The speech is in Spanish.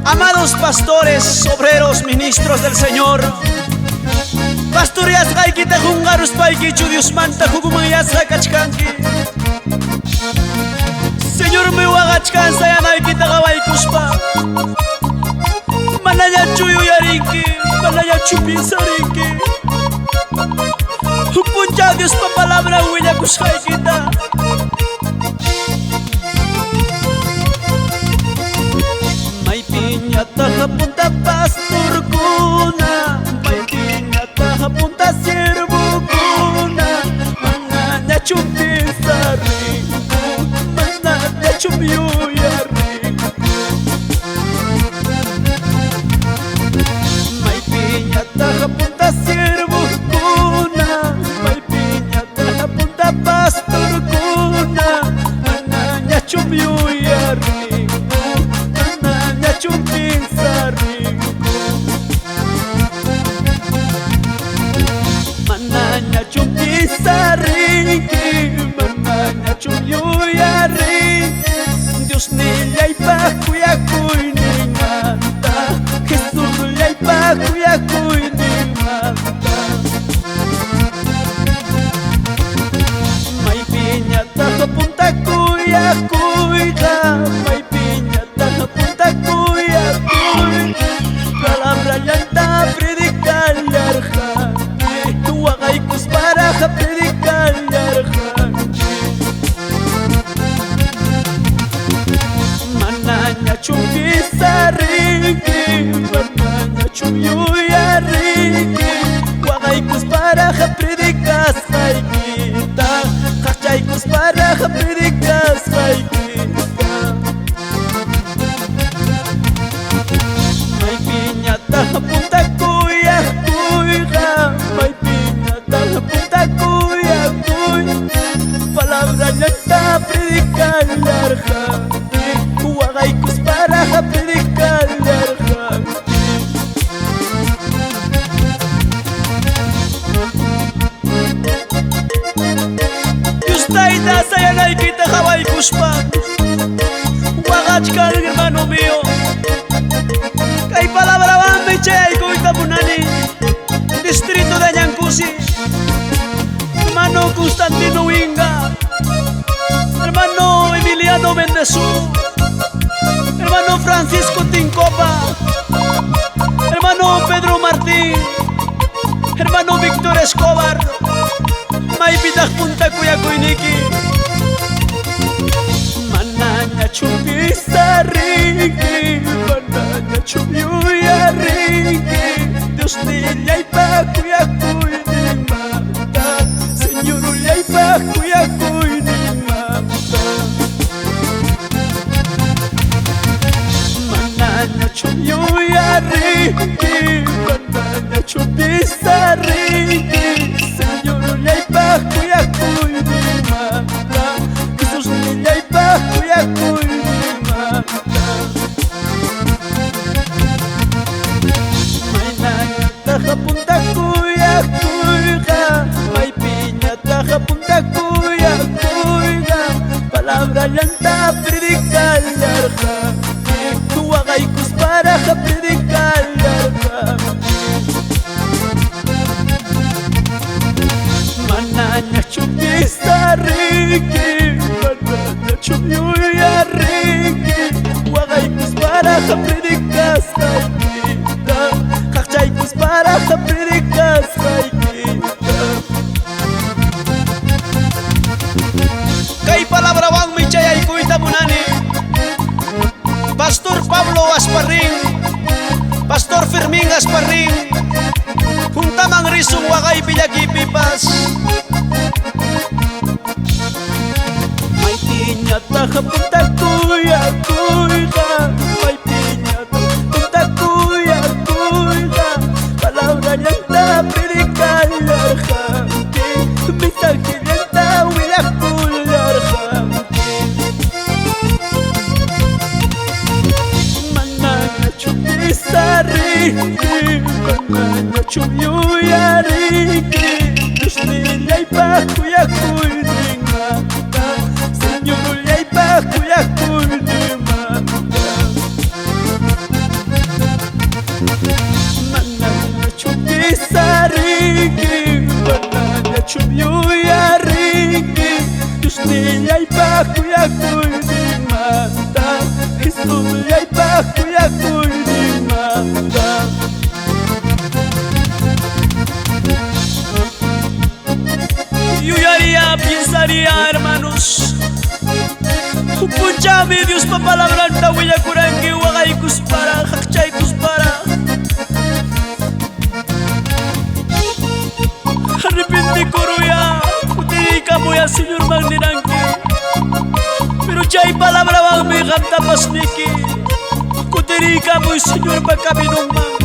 Amados pastores, obreros, ministros del Señor, pastorias gaykita jungarus paikichu Dios manta jugumayasa kachkanki. Señor me wagachkansa yanaykita gawaykuspa, manaya chuyu yarinki, manaya chupisarinki. Puncha Dios pa palabra huella kushaykita. May piñata punta pastor kuna, may piñata punta siervo kuna, mananya chupisari, mananya chupiyuyari. May piñata punta siervo kuna, may piñata punta pastor kuna, mananya chupiyuyari. Mananya chumpisariki, mananya chumyuyari. Dios niyay pakuyakuy nimanta, Jesús niyay pakuyakuy nimanta. May piñata punta kuyakuyga, may piñata punta kuyakuy. Palabra yanta predicar yarja, tu agaykus para predicar yarja. Mananya chumpisariki, mananya chumyuyariki. Wagaykus para predicar saykita, kachaykus para predicar saykita. May piñata punta kuyakuyga, may piñata punta kuyakuy. Palabra yanta predicar yarja, wagaykus para predicar yarja. Yustayta sayanaykita qawaykuspa, wagachkan hermano mío. Kay palabra bambi chaykuyta munani, distrito de Ñancusi, hermano Constantino Winga, hermano Emiliano Mendezú, hermano Francisco Tincopa, hermano Pedro Martín, hermano Víctor Escobar. Maypitaj punta kuyakuyniki. Mananya chumpisariki, mananya chumyuyariki. Dios niyay pakuyakuy nimanta, Señor niyay pakuyakuy nimanta. Mananya chumyuyariki, mananya chumpisariki. Señor niyay pakuyakuy nimanta, Jesús niyay pakuyakuy nimanta. May punta kuyakuyga, may piñata punta kuyakuyga. Palabra yanta predicar yarja, tu agaykus para predicar yarja. Mananya chumpisariki, mananya chumyuyariki. Wagaykus para predicar saykita, kachaykus para predicar saykita. Kay palabra wang mi chayaykuyta munani, Pastor Pablo Asparrin, Pastor Fermín Asparrin, puntamang risong wakay pilagipipas. May piñata punta kuyakuyga, may piñata punta kuyakuyga. Palabra yanta predicar yarja, mensaje yanta wilakul yarja. Mananya chupisariki, mananya chumyuyariki. Dios niyay pakuyakuy nimanta, Señor niyay pakuyakuy Chubyuya ringi Diyos niya'y pakuyako'y di mata Historia'y pakuyako'y di mata Yo haría, pensaría, hermanos Punchame Dios papalabran tawiya kurangi wakay kuspara hakchay kuspara Arrepentí coruya Kutiri kamo ya Señor magninangki Pero chay palabra bang may kanta pasniki Kutiri kamo Señor pagkaminong mang